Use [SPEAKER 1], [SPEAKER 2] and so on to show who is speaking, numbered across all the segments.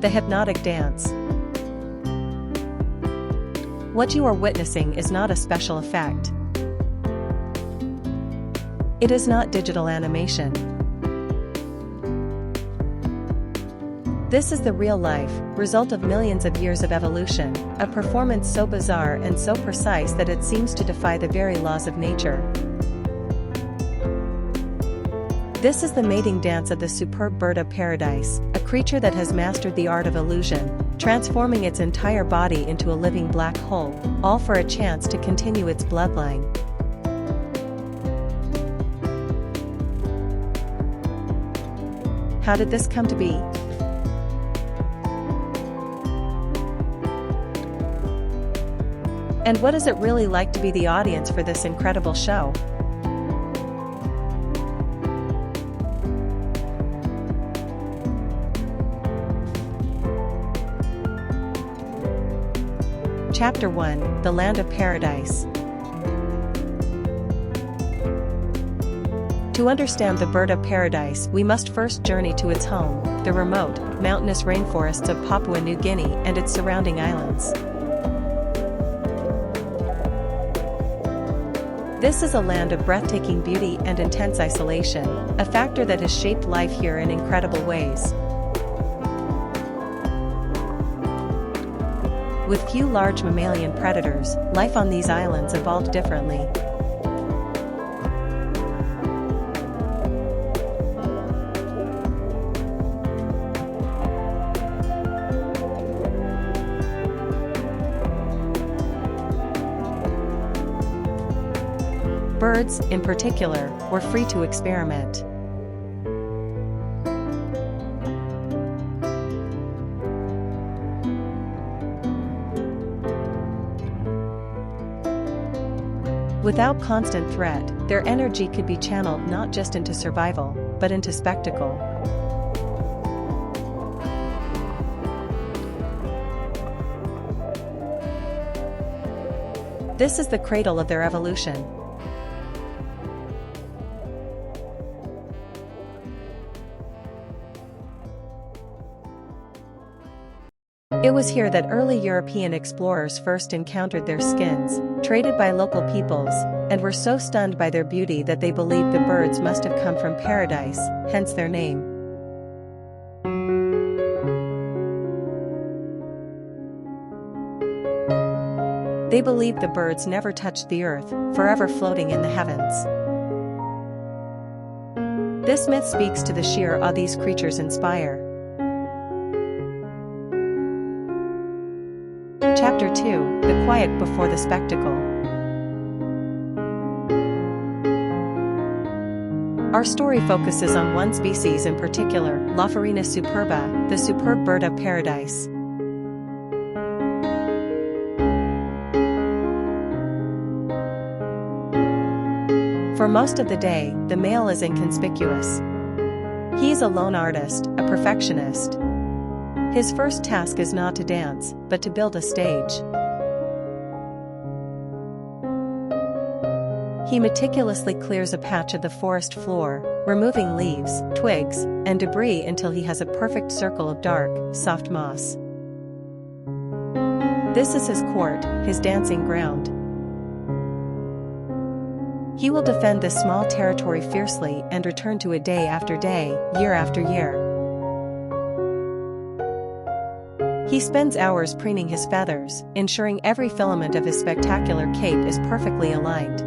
[SPEAKER 1] The hypnotic dance. What you are witnessing is not a special effect. It is not digital animation. This is the real life, result of millions of years of evolution, a performance so bizarre and so precise that it seems to defy the very laws of nature. This is the mating dance of the superb bird of paradise, a creature that has mastered the art of illusion, transforming its entire body into a living black hole, all for a chance to continue its bloodline. How did this come to be? And what is it really like to be the audience for this incredible show? Chapter 1: The Land of Paradise. To understand the bird of paradise, we must first journey to its home, the remote, mountainous rainforests of Papua New Guinea and its surrounding islands. This is a land of breathtaking beauty and intense isolation, a factor that has shaped life here in incredible ways. With few large mammalian predators, life on these islands evolved differently. Birds, in particular, were free to experiment. Without constant threat, their energy could be channeled not just into survival, but into spectacle. This is the cradle of their evolution. It was here that early European explorers first encountered their skins, traded by local peoples, and were so stunned by their beauty that they believed the birds must have come from paradise, hence their name. They believed the birds never touched the earth, forever floating in the heavens. This myth speaks to the sheer awe these creatures inspire. Chapter 2: The Quiet Before the Spectacle. Our story focuses on one species in particular, Lopharina superba, the superb bird of paradise. For most of the day, the male is inconspicuous. He is a lone artist, a perfectionist. His first task is not to dance, but to build a stage. He meticulously clears a patch of the forest floor, removing leaves, twigs, and debris until he has a perfect circle of dark, soft moss. This is his court, his dancing ground. He will defend this small territory fiercely and return to it day after day, year after year. He spends hours preening his feathers, ensuring every filament of his spectacular cape is perfectly aligned.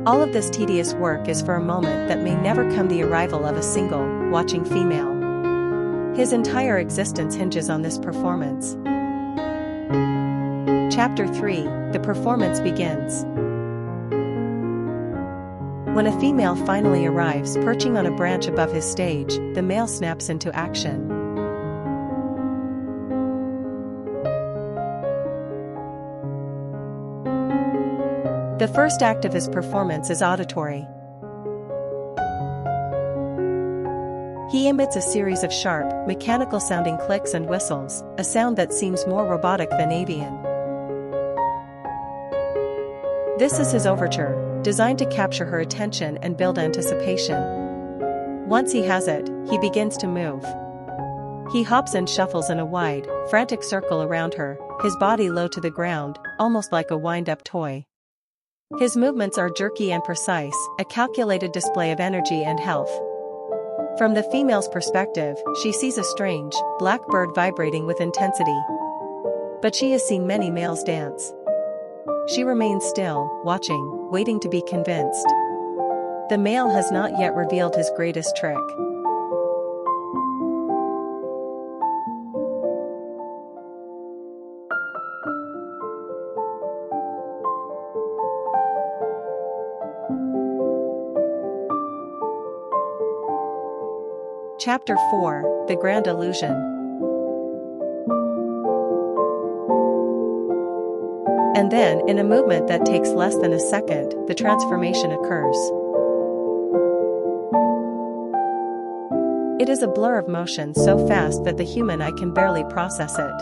[SPEAKER 1] All of this tedious work is for a moment that may never come, the arrival of a single, watching female. His entire existence hinges on this performance. Chapter 3: The Performance Begins. When a female finally arrives perching on a branch above his stage, the male snaps into action. The first act of his performance is auditory. He emits a series of sharp, mechanical-sounding clicks and whistles, a sound that seems more robotic than avian. This is his overture, designed to capture her attention and build anticipation. Once he has it, he begins to move. He hops and shuffles in a wide, frantic circle around her, his body low to the ground, almost like a wind-up toy. His movements are jerky and precise, a calculated display of energy and health. From the female's perspective, she sees a strange, black bird vibrating with intensity. But she has seen many males dance. She remains still, watching, waiting to be convinced. The male has not yet revealed his greatest trick. Chapter 4: The Grand Illusion. And then, in a movement that takes less than a second, the transformation occurs. It is a blur of motion so fast that the human eye can barely process it.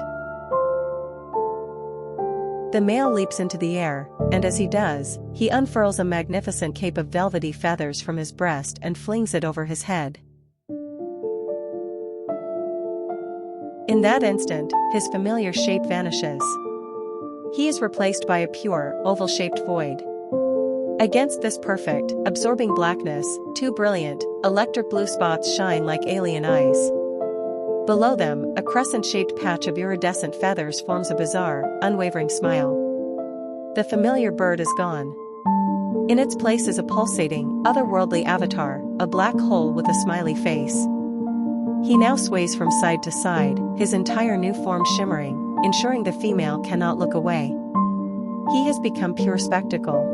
[SPEAKER 1] The male leaps into the air, and as he does, he unfurls a magnificent cape of velvety feathers from his breast and flings it over his head. In that instant, his familiar shape vanishes. He is replaced by a pure, oval-shaped void. Against this perfect, absorbing blackness, two brilliant, electric blue spots shine like alien eyes. Below them, a crescent-shaped patch of iridescent feathers forms a bizarre, unwavering smile. The familiar bird is gone. In its place is a pulsating, otherworldly avatar, a black hole with a smiley face. He now sways from side to side, his entire new form shimmering, ensuring the female cannot look away. He has become pure spectacle.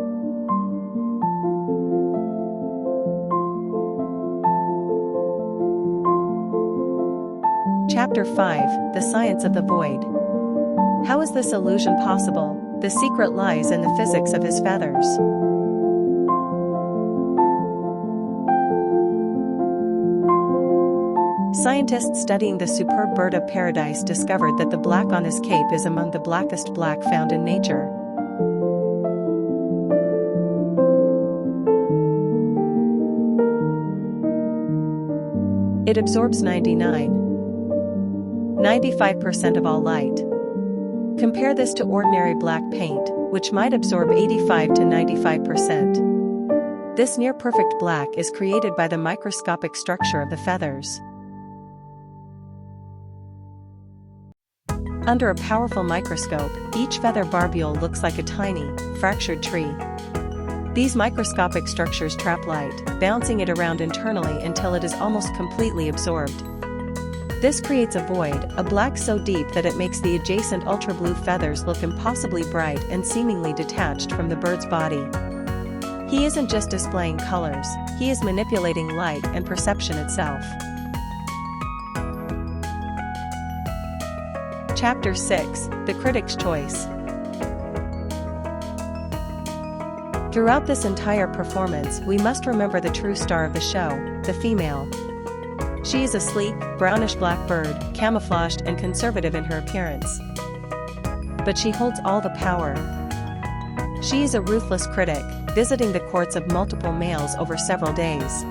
[SPEAKER 1] Chapter 5: The Science of the Void. How is this illusion possible? The secret lies in the physics of his feathers. Scientists studying the superb bird of paradise discovered that the black on his cape is among the blackest black found in nature. It absorbs 95% of all light. Compare this to ordinary black paint, which might absorb 85 to 95%. This near-perfect black is created by the microscopic structure of the feathers. Under a powerful microscope, each feather barbule looks like a tiny, fractured tree. These microscopic structures trap light, bouncing it around internally until it is almost completely absorbed. This creates a void, a black so deep that it makes the adjacent ultra-blue feathers look impossibly bright and seemingly detached from the bird's body. He isn't just displaying colors, he is manipulating light and perception itself. Chapter 6: The Critic's Choice. Throughout this entire performance, we must remember the true star of the show, the female. She is a sleek, brownish-black bird, camouflaged and conservative in her appearance. But she holds all the power. She is a ruthless critic, visiting the courts of multiple males over several days.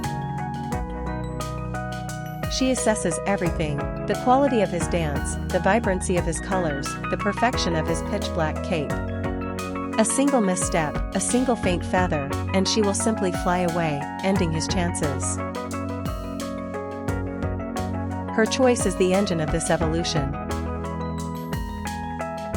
[SPEAKER 1] She assesses everything: the quality of his dance, the vibrancy of his colors, the perfection of his pitch-black cape. A single misstep, a single faint feather, and she will simply fly away, ending his chances. Her choice is the engine of this evolution.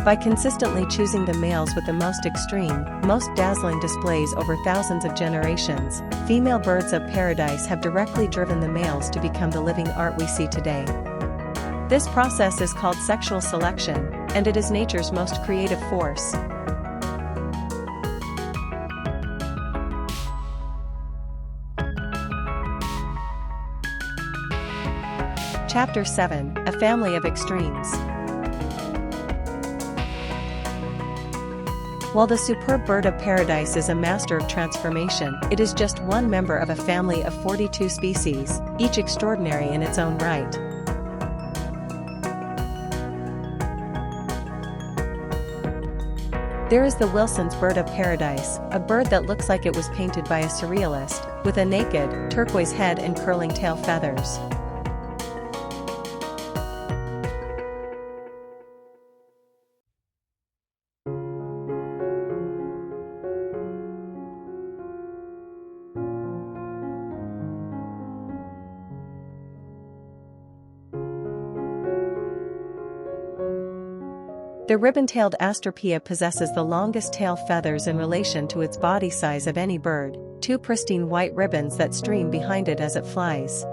[SPEAKER 1] By consistently choosing the males with the most extreme, most dazzling displays over thousands of generations, female birds of paradise have directly driven the males to become the living art we see today. This process is called sexual selection, and it is nature's most creative force. Chapter 7: A Family of Extremes. While the superb bird of paradise is a master of transformation, it is just one member of a family of 42 species, each extraordinary in its own right. There is the Wilson's bird of paradise, a bird that looks like it was painted by a surrealist, with a naked, turquoise head and curling tail feathers. The ribbon-tailed Astrapia possesses the longest tail feathers in relation to its body size of any bird, two pristine white ribbons that stream behind it as it flies.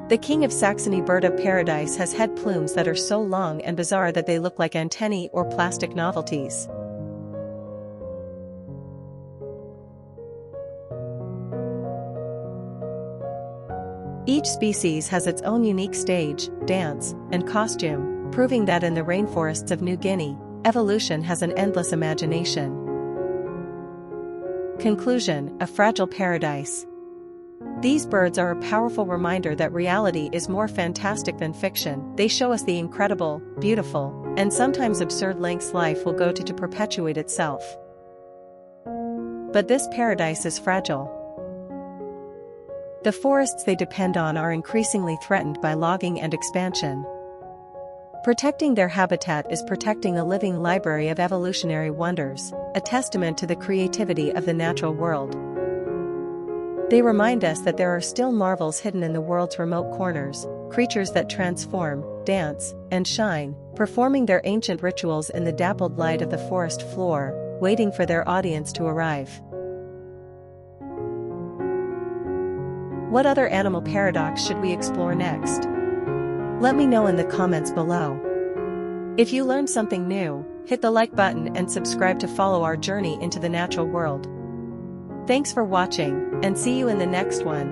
[SPEAKER 1] The king of Saxony bird of paradise has head plumes that are so long and bizarre that they look like antennae or plastic novelties. Each species has its own unique stage, dance, and costume, proving that in the rainforests of New Guinea, evolution has an endless imagination. Conclusion: a fragile paradise. These birds are a powerful reminder that reality is more fantastic than fiction. They show us the incredible, beautiful, and sometimes absurd lengths life will go to perpetuate itself. But this paradise is fragile. The forests they depend on are increasingly threatened by logging and expansion. Protecting their habitat is protecting a living library of evolutionary wonders, a testament to the creativity of the natural world. They remind us that there are still marvels hidden in the world's remote corners, creatures that transform, dance, and shine, performing their ancient rituals in the dappled light of the forest floor, waiting for their audience to arrive. What other animal paradox should we explore next? Let me know in the comments below. If you learned something new, hit the like button and subscribe to follow our journey into the natural world. Thanks for watching, and see you in the next one.